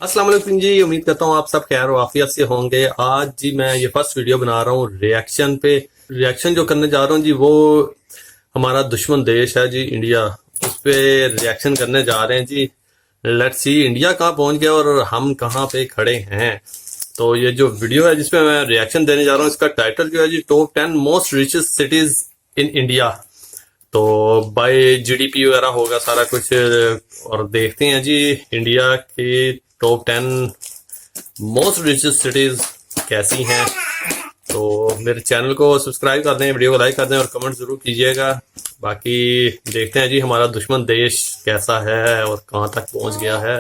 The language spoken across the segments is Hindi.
अस्सलाम वालेकुम जी। उम्मीद करता हूँ आप सब खैर वाफियत से होंगे। आज जी मैं ये फर्स्ट वीडियो बना रहा हूँ रिएक्शन पे। रिएक्शन जो करने जा रहा हूँ जी वो हमारा दुश्मन देश है जी इंडिया, उस पे रिएक्शन करने जा रहे हैं जी। लेट्स सी इंडिया कहाँ पहुंच गया और हम कहाँ पे खड़े हैं। तो ये जो वीडियो है जिसपे मैं रिएक्शन देने जा रहा हूँ, इसका टाइटल जो है जी top 10 most richest cities in India. तो बाय जीडीपी वगैरह होगा सारा कुछ। और देखते हैं जी इंडिया के टॉप 10 मोस्ट रिचेस्ट सिटीज कैसी हैं। तो मेरे चैनल को सब्सक्राइब कर दें, वीडियो को लाइक कर दें और कमेंट जरूर कीजिएगा। बाकी देखते हैं जी हमारा दुश्मन देश कैसा है और कहाँ तक पहुंच गया है।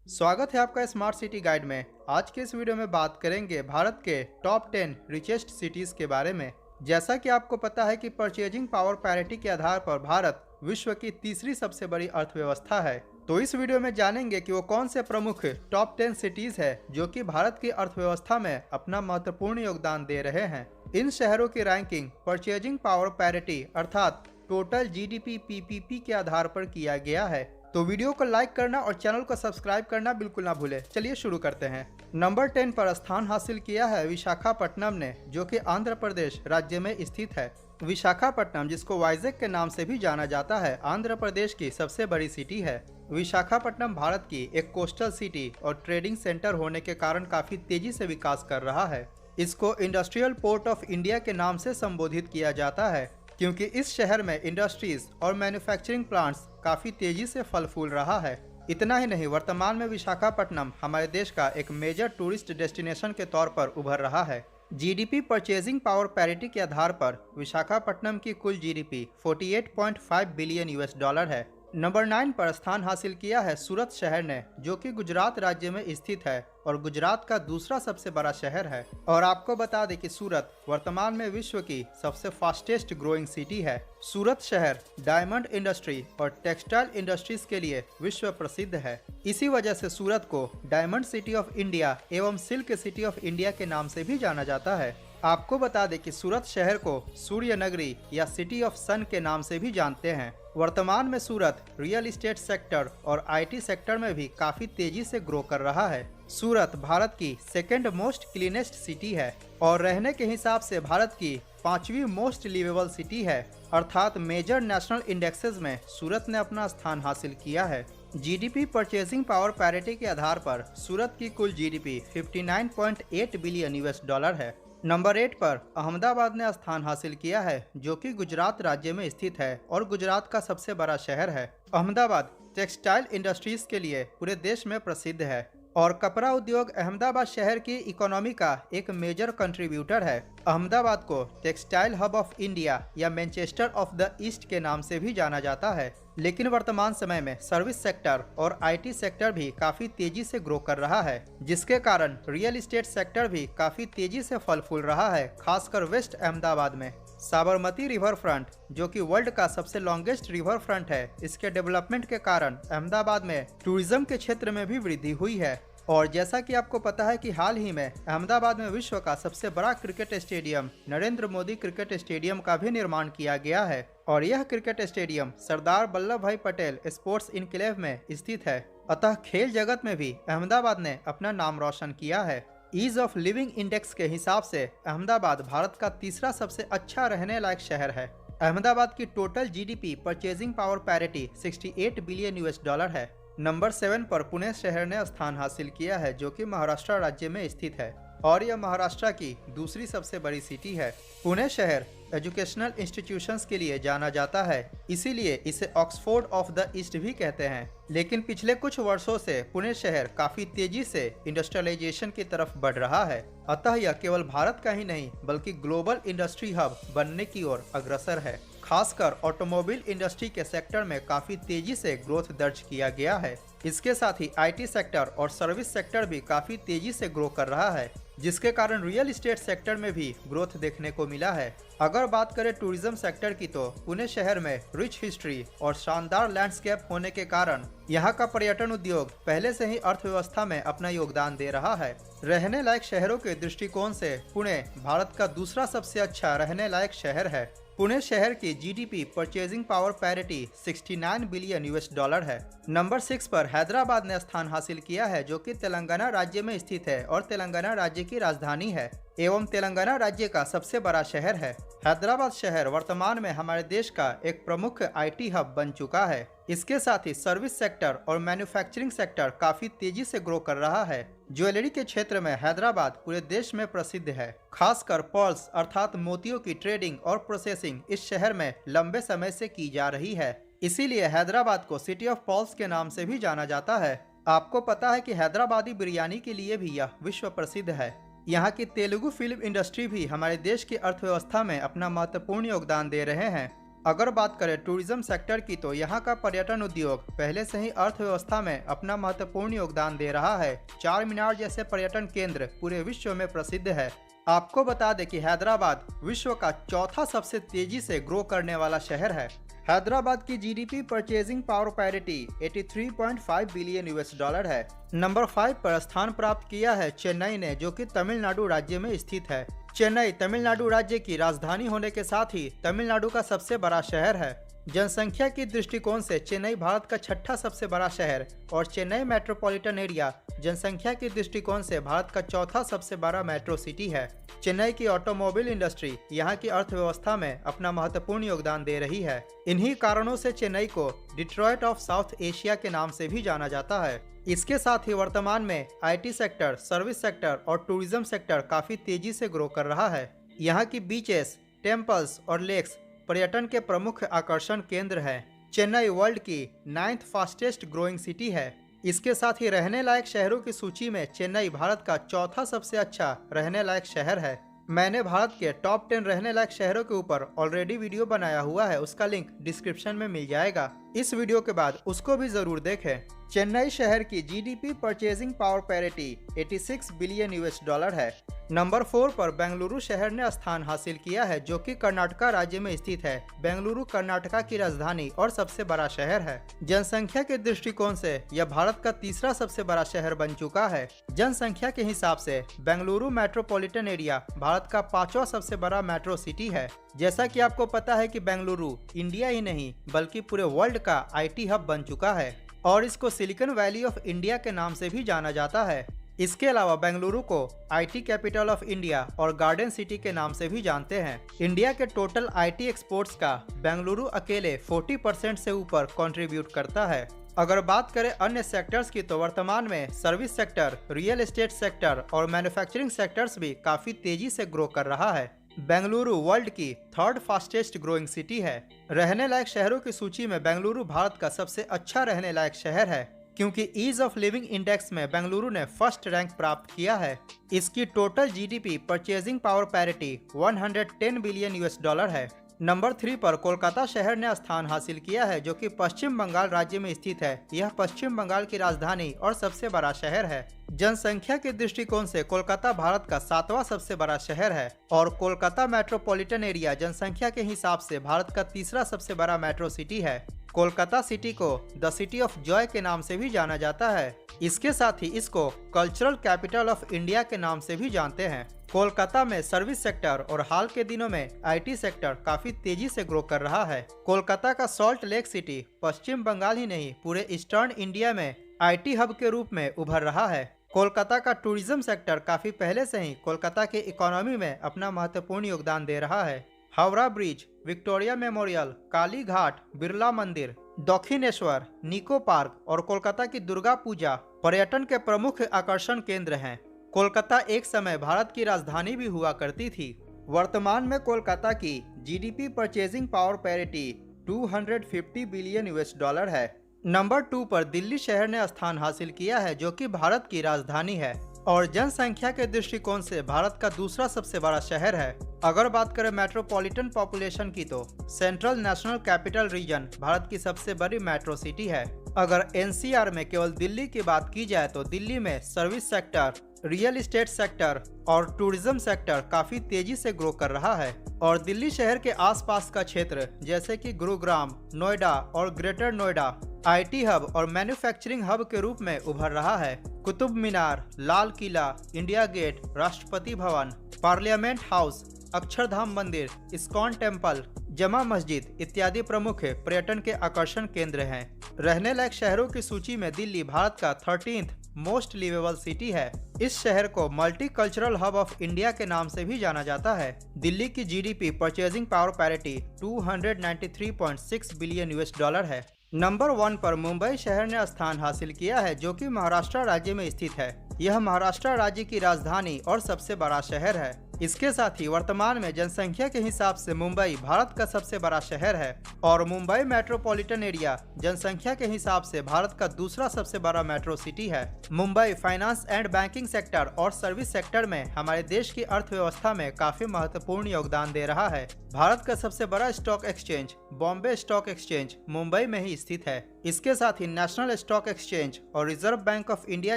स्वागत है आपका स्मार्ट सिटी गाइड में। आज के इस वीडियो में बात करेंगे भारत के टॉप 10 रिचेस्ट सिटीज के बारे में। जैसा कि आपको पता है कि परचेजिंग पावर पैरिटी के आधार पर भारत विश्व की तीसरी सबसे बड़ी अर्थव्यवस्था है। तो इस वीडियो में जानेंगे कि वो कौन से प्रमुख टॉप 10 सिटीज है जो कि भारत की अर्थव्यवस्था में अपना महत्वपूर्ण योगदान दे रहे हैं। इन शहरों की रैंकिंग परचेजिंग पावर पैरिटी अर्थात टोटल जीडीपी पीपीपी के आधार पर किया गया है। तो वीडियो को लाइक करना और चैनल को सब्सक्राइब करना बिल्कुल ना भूले। चलिए शुरू करते हैं। नंबर 10 पर स्थान हासिल किया है विशाखापट्टनम ने, जो कि आंध्र प्रदेश राज्य में स्थित है। विशाखापट्टनम, जिसको वाइजैक के नाम से भी जाना जाता है, आंध्र प्रदेश की सबसे बड़ी सिटी है। विशाखापट्टनम भारत की एक कोस्टल सिटी और ट्रेडिंग सेंटर होने के कारण काफी तेजी से विकास कर रहा है। इसको इंडस्ट्रियल पोर्ट ऑफ इंडिया के नाम से संबोधित किया जाता है, क्योंकि इस शहर में इंडस्ट्रीज और मैन्युफैक्चरिंग प्लांट्स काफी तेजी से फल फूल रहा है। इतना ही नहीं, वर्तमान में विशाखापट्टनम हमारे देश का एक मेजर टूरिस्ट डेस्टिनेशन के तौर पर उभर रहा है। जीडीपी परचेजिंग पावर पैरिटी के आधार पर विशाखापट्टनम की कुल जीडीपी 48.5 बिलियन यूएस डॉलर है। नंबर 9 पर स्थान हासिल किया है सूरत शहर ने, जो कि गुजरात राज्य में स्थित है और गुजरात का दूसरा सबसे बड़ा शहर है। और आपको बता दें कि सूरत वर्तमान में विश्व की सबसे फास्टेस्ट ग्रोइंग सिटी है। सूरत शहर डायमंड इंडस्ट्री और टेक्सटाइल इंडस्ट्रीज के लिए विश्व प्रसिद्ध है। इसी वजह से सूरत को डायमंड सिटी ऑफ इंडिया एवं सिल्क सिटी ऑफ इंडिया के नाम से भी जाना जाता है। आपको बता दें कि सूरत शहर को सूर्य नगरी या सिटी ऑफ सन के नाम से भी जानते हैं। वर्तमान में सूरत रियल एस्टेट सेक्टर और आईटी सेक्टर में भी काफी तेजी से ग्रो कर रहा है। सूरत भारत की सेकेंड मोस्ट क्लीनेस्ट सिटी है और रहने के हिसाब से भारत की 5वीं मोस्ट लिवेबल सिटी है, अर्थात मेजर नेशनल इंडेक्सेस में सूरत ने अपना स्थान हासिल किया है। जीडीपी परचेजिंग पावर पैरिटी के आधार पर सूरत की कुल जीडीपी 59.8 बिलियन यूएस डॉलर है। नंबर 8 पर अहमदाबाद ने स्थान हासिल किया है, जो कि गुजरात राज्य में स्थित है और गुजरात का सबसे बड़ा शहर है। अहमदाबाद टेक्सटाइल इंडस्ट्रीज के लिए पूरे देश में प्रसिद्ध है और कपड़ा उद्योग अहमदाबाद शहर की इकोनॉमी का एक मेजर कंट्रीब्यूटर है। अहमदाबाद को टेक्सटाइल हब ऑफ इंडिया या मैनचेस्टर ऑफ द ईस्ट के नाम से भी जाना जाता है। लेकिन वर्तमान समय में सर्विस सेक्टर और आईटी सेक्टर भी काफी तेजी से ग्रो कर रहा है, जिसके कारण रियल एस्टेट सेक्टर भी काफी तेजी से फल फूल रहा है, खासकर वेस्ट अहमदाबाद में। साबरमती रिवर फ्रंट, जो कि वर्ल्ड का सबसे लॉन्गेस्ट रिवर फ्रंट है, इसके डेवलपमेंट के कारण अहमदाबाद में टूरिज्म के क्षेत्र में भी वृद्धि हुई है। और जैसा कि आपको पता है कि हाल ही में अहमदाबाद में विश्व का सबसे बड़ा cricket stadium Narendra Modi cricket stadium का भी निर्माण किया गया है और यह क्रिकेट स्टेडियम सरदार वल्लभ भाई पटेल स्पोर्ट्स इनक्लेव में स्थित है। अतः खेल जगत में भी अहमदाबाद ने अपना नाम रोशन किया है। ईज ऑफ लिविंग इंडेक्स के हिसाब से अहमदाबाद भारत का तीसरा सबसे अच्छा रहने लायक शहर है। अहमदाबाद की total GDP purchasing power parity 68 billion US dollar है। नंबर 7 पर पुणे शहर ने स्थान हासिल किया है, जो कि महाराष्ट्र राज्य में स्थित है और यह महाराष्ट्र की दूसरी सबसे बड़ी सिटी है। पुणे शहर एजुकेशनल इंस्टीट्यूशंस के लिए जाना जाता है, इसीलिए इसे ऑक्सफोर्ड ऑफ द ईस्ट भी कहते हैं। लेकिन पिछले कुछ वर्षों से पुणे शहर काफी तेजी से इंडस्ट्रियलाइजेशन की तरफ बढ़ रहा है, अतः यह केवल भारत का ही नहीं बल्कि ग्लोबल इंडस्ट्री हब बनने की ओर अग्रसर है। खासकर ऑटोमोबाइल इंडस्ट्री के सेक्टर में काफी तेजी से ग्रोथ दर्ज किया गया है। इसके साथ ही आईटी सेक्टर और सर्विस सेक्टर भी काफी तेजी से ग्रो कर रहा है, जिसके कारण रियल एस्टेट सेक्टर में भी ग्रोथ देखने को मिला है। अगर बात करें टूरिज्म सेक्टर की, तो पुणे शहर में रिच हिस्ट्री और शानदार लैंडस्केप होने के कारण यहाँ का पर्यटन उद्योग पहले से ही अर्थव्यवस्था में अपना योगदान दे रहा है। रहने लायक शहरों के दृष्टिकोण से पुणे भारत का दूसरा सबसे अच्छा रहने लायक शहर है। पुणे शहर की GDP purchasing power parity 69 billion US dollar है। नंबर 6 पर हैदराबाद ने स्थान हासिल किया है, जो कि तेलंगाना राज्य में स्थित है और तेलंगाना राज्य की राजधानी है एवं तेलंगाना राज्य का सबसे बड़ा शहर है। हैदराबाद शहर वर्तमान में हमारे देश का एक प्रमुख आईटी हब बन चुका है। इसके साथ ही सर्विस सेक्टर और मैन्युफैक्चरिंग सेक्टर काफी तेजी से ग्रो कर रहा है। ज्वेलरी के क्षेत्र में हैदराबाद पूरे देश में प्रसिद्ध है। खासकर पर्ल्स अर्थात मोतियों की ट्रेडिंग और प्रोसेसिंग इस शहर में लंबे समय से की जा रही है। इसीलिए हैदराबाद को सिटी ऑफ पर्ल्स के नाम से भी जाना जाता है। आपको पता है कि हैदराबादी बिरयानी के लिए भी यह विश्व प्रसिद्ध है। यहाँ की तेलुगु फिल्म इंडस्ट्री भी हमारे देश की अर्थव्यवस्था में अपना महत्वपूर्ण योगदान दे रहे हैं। अगर बात करें टूरिज्म सेक्टर की, तो यहाँ का पर्यटन उद्योग पहले से ही अर्थव्यवस्था में अपना महत्वपूर्ण योगदान दे रहा है। चार मीनार जैसे पर्यटन केंद्र पूरे विश्व में प्रसिद्ध है। आपको बता दें कि हैदराबाद विश्व का चौथा सबसे तेजी से ग्रो करने वाला शहर है। हैदराबाद की GDP purchasing power parity 83.5 billion US dollar है। नंबर 5 पर स्थान प्राप्त किया है चेन्नई ने, जो कि तमिलनाडु राज्य में स्थित है। चेन्नई तमिलनाडु राज्य की राजधानी होने के साथ ही तमिलनाडु का सबसे बड़ा शहर है। जनसंख्या की दृष्टिकोण से चेन्नई भारत का छठा सबसे बड़ा शहर और चेन्नई मेट्रोपॉलिटन एरिया जनसंख्या की दृष्टिकोण से भारत का चौथा सबसे बड़ा मेट्रो सिटी है। चेन्नई की ऑटोमोबाइल इंडस्ट्री यहाँ की अर्थव्यवस्था में अपना महत्वपूर्ण योगदान दे रही है। इन्हीं कारणों से चेन्नई को डिट्रॉइट ऑफ साउथ एशिया के नाम से भी जाना जाता है। इसके साथ ही वर्तमान में आईटी सेक्टर, सर्विस सेक्टर और टूरिज्म सेक्टर काफी तेजी से ग्रो कर रहा है। यहाँ की बीचेस, टेम्पल्स और लेक्स पर्यटन के प्रमुख आकर्षण केंद्र है। चेन्नई वर्ल्ड की 9th फास्टेस्ट ग्रोइंग सिटी है। इसके साथ ही रहने लायक शहरों की सूची में चेन्नई भारत का चौथा सबसे अच्छा रहने लायक शहर है। मैंने भारत के टॉप 10 रहने लायक शहरों के ऊपर ऑलरेडी वीडियो बनाया हुआ है, उसका लिंक डिस्क्रिप्शन में मिल जाएगा। इस वीडियो के बाद उसको भी जरूर देखें। चेन्नई शहर की GDP purchasing power parity 86 billion US dollar है। नंबर 4 पर बेंगलुरु शहर ने स्थान हासिल किया है, जो कि कर्नाटका राज्य में स्थित है। बेंगलुरु कर्नाटका की राजधानी और सबसे बड़ा शहर है। जनसंख्या के दृष्टिकोण से यह भारत का तीसरा सबसे बड़ा शहर बन चुका है। जनसंख्या के हिसाब से बेंगलुरु मेट्रोपॉलिटन एरिया भारत का 5वां सबसे बड़ा मेट्रो सिटी है। जैसा कि आपको पता है कि बेंगलुरु इंडिया ही नहीं बल्कि पूरे वर्ल्ड का आईटी हब बन चुका है और इसको सिलिकॉन वैली ऑफ इंडिया के नाम से भी जाना जाता है। इसके अलावा बेंगलुरु को आईटी कैपिटल ऑफ इंडिया और गार्डन सिटी के नाम से भी जानते हैं। इंडिया के टोटल आईटी एक्सपोर्ट्स का बेंगलुरु अकेले 40% से ऊपर कंट्रीब्यूट करता है। अगर बात करें अन्य सेक्टर्स की, तो वर्तमान में service sector, real estate sector और मैन्युफैक्चरिंग सेक्टर्स भी काफी तेजी से ग्रो कर रहा है। बेंगलुरु वर्ल्ड की 3rd फास्टेस्ट ग्रोइंग सिटी है। रहने लायक शहरों की सूची में बेंगलुरु भारत का सबसे अच्छा रहने लायक शहर है, क्योंकि ईज ऑफ लिविंग इंडेक्स में बेंगलुरु ने फर्स्ट रैंक प्राप्त किया है। इसकी total GDP purchasing power parity 110 billion US dollar है। नंबर 3 पर कोलकाता शहर ने स्थान हासिल किया है, जो कि पश्चिम बंगाल राज्य में स्थित है। यह पश्चिम बंगाल की राजधानी और सबसे बड़ा शहर है। जनसंख्या के दृष्टिकोण से कोलकाता भारत का 7वां सबसे बड़ा शहर है और कोलकाता मेट्रोपॉलिटन एरिया जनसंख्या के हिसाब से भारत का तीसरा सबसे बड़ा मेट्रो सिटी है। कोलकाता सिटी को द सिटी ऑफ जॉय के नाम से भी जाना जाता है। इसके साथ ही इसको कल्चरल कैपिटल ऑफ इंडिया के नाम से भी जानते हैं। कोलकाता में सर्विस सेक्टर और हाल के दिनों में आईटी सेक्टर काफी तेजी से ग्रो कर रहा है। कोलकाता का सॉल्ट लेक सिटी पश्चिम बंगाल ही नहीं पूरे ईस्टर्न इंडिया में आईटी हब के रूप में उभर रहा है। कोलकाता का टूरिज्म सेक्टर काफी पहले से ही कोलकाता के इकोनॉमी में अपना महत्वपूर्ण योगदान दे रहा है। Howrah bridge, Victoria memorial, Kali Ghat, Birla मंदिर, दक्षिणेश्वर, निको पार्क और कोलकाता की दुर्गा पूजा पर्यटन के प्रमुख आकर्षण केंद्र हैं। कोलकाता एक समय भारत की राजधानी भी हुआ करती थी। वर्तमान में कोलकाता की GDP purchasing power parity 250 billion US dollar है। नंबर 2 पर दिल्ली शहर ने स्थान हासिल किया है, जो कि भारत की राजधानी है और जनसंख्या के दृष्टिकोण से भारत का दूसरा सबसे बड़ा शहर है। अगर बात करें मेट्रोपॉलिटन पॉपुलेशन की, तो central national capital region Bharat की सबसे बड़ी मेट्रो सिटी है। अगर एनसीआर में केवल दिल्ली की बात की जाए, तो दिल्ली में service sector, real estate sector और टूरिज्म सेक्टर काफी तेजी से ग्रो कर रहा है और दिल्ली शहर के आसपास का क्षेत्र जैसे कि गुरुग्राम, नोएडा और ग्रेटर नोएडा आईटी हब और मैन्युफैक्चरिंग हब के रूप में उभर रहा है। Qutub Minar, Lal Qila, India gate, Rashtrapati Bhavan, parliament house, Akshardham मंदिर, इस्कॉन टेम्पल, जमा मस्जिद इत्यादि प्रमुख पर्यटन के आकर्षण केंद्र हैं। रहने लायक शहरों की सूची में दिल्ली भारत का 13th मोस्ट लिवेबल सिटी है। इस शहर को multi cultural hub of India के नाम से भी जाना जाता है। दिल्ली की GDP purchasing power parity 293.6 billion US dollar है। नंबर 1 पर मुंबई शहर ने स्थान हासिल किया है, जो कि महाराष्ट्र राज्य में स्थित है। यह महाराष्ट्र राज्य की राजधानी और सबसे बड़ा शहर है। इसके साथ ही वर्तमान में जनसंख्या के हिसाब से मुंबई भारत का सबसे बड़ा शहर है और मुंबई मेट्रोपॉलिटन एरिया जनसंख्या के हिसाब से भारत का दूसरा सबसे बड़ा मेट्रो सिटी है। Mumbai finance and banking sector और सर्विस सेक्टर में हमारे देश की अर्थव्यवस्था में काफी महत्वपूर्ण योगदान दे रहा है। भारत का सबसे बड़ा stock exchange Bombay stock exchange Mumbai में ही स्थित है। इसके साथ ही नेशनल स्टॉक एक्सचेंज और रिजर्व बैंक ऑफ इंडिया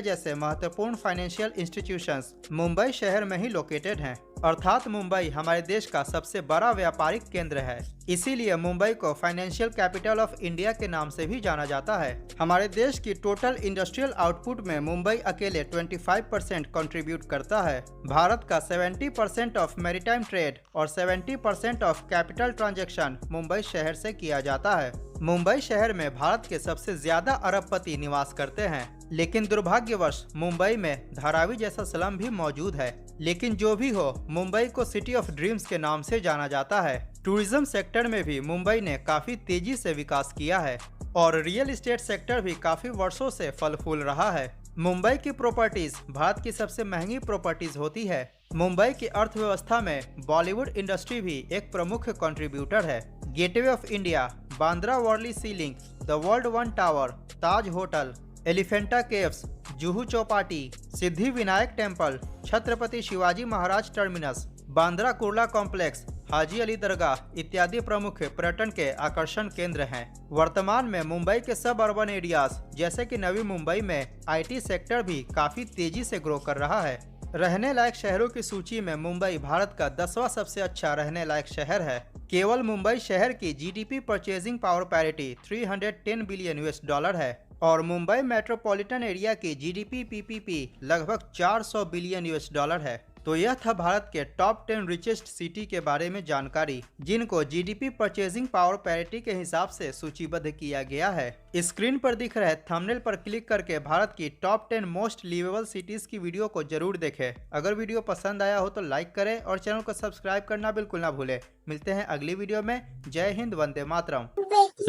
जैसे महत्वपूर्ण फाइनेंशियल इंस्टीट्यूशंस मुंबई शहर में ही लोकेटेड हैं। अर्थात मुंबई हमारे देश का सबसे बड़ा व्यापारिक केंद्र है। इसीलिए मुंबई को फाइनेंशियल कैपिटल ऑफ इंडिया के नाम से भी जाना जाता है। हमारे देश की टोटल इंडस्ट्रियल आउटपुट में मुंबई अकेले 25% कंट्रीब्यूट करता है। भारत का 70% ऑफ मैरीटाइम ट्रेड और 70% ऑफ कैपिटल ट्रांजैक्शन मुंबई शहर से किया जाता है। मुंबई शहर में भारत के सबसे ज्यादा अरबपति निवास करते हैं, लेकिन दुर्भाग्यवश मुंबई में धारावी जैसा स्लम भी मौजूद है। लेकिन जो भी हो, मुंबई को सिटी ऑफ ड्रीम्स के नाम से जाना जाता है। टूरिज्म सेक्टर में भी मुंबई ने काफी तेजी से विकास किया है और रियल एस्टेट सेक्टर भी काफी वर्षों से फल फूल रहा है। मुंबई की प्रॉपर्टीज भारत की सबसे महंगी प्रॉपर्टीज होती है। मुंबई की अर्थव्यवस्था में बॉलीवुड इंडस्ट्री भी एक प्रमुख कंट्रीब्यूटर है। Gateway of India, Bandra Worli sea link, the world one tower, Taj hotel, Elephanta caves, Juhu Chowpatty, Siddhi Vinayak temple, Chhatrapati Shivaji Maharaj terminus, Bandra Kurla complex, Haji Ali Dargah इत्यादि प्रमुख पर्यटन के आकर्षण केंद्र हैं। वर्तमान में मुंबई के सब अर्बन एरियाज जैसे कि नवी मुंबई में आईटी सेक्टर भी काफी तेजी से ग्रो कर रहा है। रहने लायक शहरों की सूची में मुंबई भारत का 10वां सबसे अच्छा रहने लायक शहर है। केवल मुंबई शहर की GDP purchasing power parity 310 billion US dollar है और मुंबई मेट्रोपॉलिटन एरिया की जीडीपी पीपीपी लगभग 400 बिलियन यूएस डॉलर है। तो यह था भारत के टॉप 10 रिचेस्ट सिटी के बारे में जानकारी, जिनको जीडीपी परचेजिंग पावर पैरिटी के हिसाब से सूचीबद्ध किया गया है। स्क्रीन पर दिख रहे थंबनेल पर क्लिक करके भारत की टॉप 10 मोस्ट लिवेबल सिटीज की वीडियो को जरूर देखें। अगर वीडियो पसंद आया हो तो लाइक करें और चैनल को सब्सक्राइब करना बिल्कुल ना भूलें। मिलते हैं अगली वीडियो में। जय हिंद, वंदे मातरम।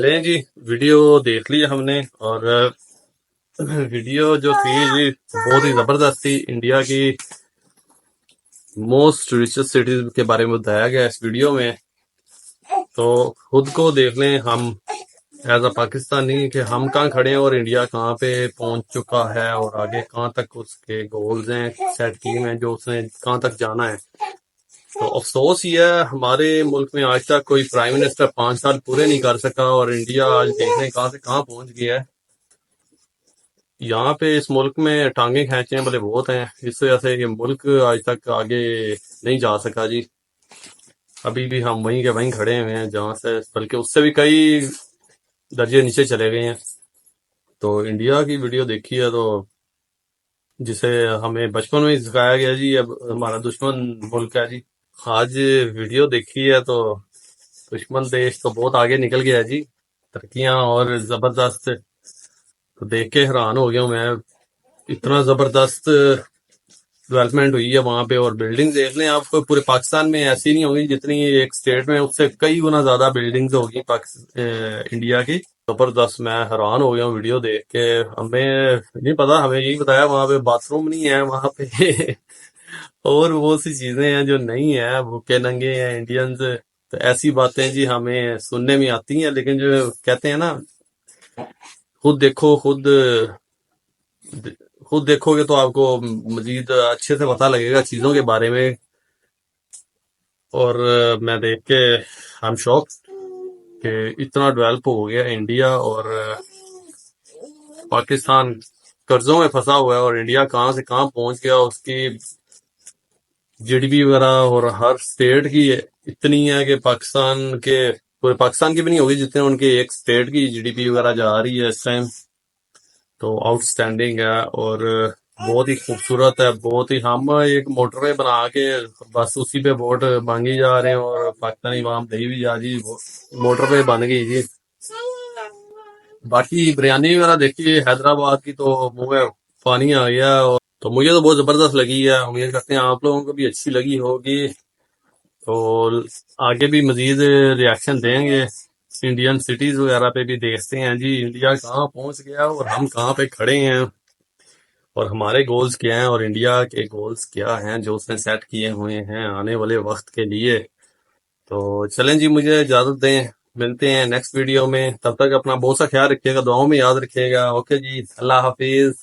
ले जी, वीडियो देख लिया हमने और वीडियो जो थी जी बहुत ही जबरदस्त थी। इंडिया की मोस्ट रिचेस्ट सिटीज के बारे में बताया गया इस वीडियो में। तो खुद को देख लें हम एज अ पाकिस्तानी कि हम कहाँ खड़े हैं और इंडिया कहाँ पे पहुंच चुका है और आगे कहाँ तक उसके गोल्स हैं सेट किए हैं जो उसने कहाँ तक जाना है। तो अफसोस ये है हमारे मुल्क में आज तक कोई प्राइम मिनिस्टर 5 साल पूरे नहीं कर सका और इंडिया आज देखने कहाँ से कहाँ पहुंच गया है। यहाँ पे इस मुल्क में टांगे खींचे वाले बहुत हैं, इस वजह से ये मुल्क आज तक आगे नहीं जा सका जी। अभी भी हम वहीं के वहीं खड़े हुए हैं जहाँ से, बल्कि उससे भी कई दर्जे नीचे चले गए हैं। तो इंडिया की वीडियो देखी है तो जिसे हमें बचपन में ही सिखाया गया जी अब हमारा दुश्मन मुल्क है जी। आज वीडियो देखी है तो दुश्मन देश तो बहुत आगे निकल गया है जी, तरक्कियां और जबरदस्त। तो देख के हैरान हो गया हूं मैं, इतना जबरदस्त डेवलपमेंट हुई है वहां पे। और बिल्डिंग देख लें आपको, पूरे पाकिस्तान में ऐसी नहीं होगी जितनी एक स्टेट में, उससे कई गुना ज्यादा बिल्डिंग्स होगी इंडिया की। जबरदस्त, मैं हैरान हो गया हूँ वीडियो देख के। हमें नहीं पता, हमें यही बताया वहां पे बाथरूम नहीं है वहां पे और वो सी चीजें हैं जो नहीं है, भूखे नंगे हैं इंडियंस। तो ऐसी बातें जी हमें सुनने में आती हैं, लेकिन जो कहते हैं ना, खुद देखो, खुद देखोगे तो आपको मजीद अच्छे से पता लगेगा चीजों के बारे में। और मैं देख के आई एम शॉक कि इतना डेवलप हो गया इंडिया और पाकिस्तान कर्जों में फंसा हुआ है और इंडिया कहाँ से कहाँ पहुंच गया। उसकी जीडीपी वगैरह और हर स्टेट की इतनी है कि पाकिस्तान के, पूरे पाकिस्तान की भी नहीं होगी जितने उनके एक स्टेट की जीडीपी वगैरह जा रही है इस टाइम। तो आउटस्टैंडिंग है। और बहुत ही खूबसूरत है, बहुत ही। हम एक मोटरवे बना के बस उसी पे वोट मांगी जा रहे हैं और पाकिस्तानी इमाम दही भी जा जी, मोटरवे बन गई जी। बाकी बिरयानी वगैरह देखिए हैदराबाद की, तो मुंह में पानी आ गया। और तो मुझे तो बहुत जबरदस्त लगी है, उम्मीद करते हैं आप लोगों को भी अच्छी लगी होगी। तो आगे भी मजीद रिएक्शन देंगे, इंडियन सिटीज वगैरह पे भी देखते हैं जी इंडिया कहाँ पहुंच गया और हम कहाँ पे खड़े हैं, और हमारे गोल्स क्या हैं और इंडिया के गोल्स क्या हैं जो उसने सेट किए हुए हैं आने वाले वक्त के लिए। तो चलें जी, मुझे इजाजत दें, मिलते हैं नेक्स्ट वीडियो में। तब तक अपना बहुत सा ख्याल रखिएगा, दुआओं में याद रखिएगा। ओके जी, अल्लाह हाफिज।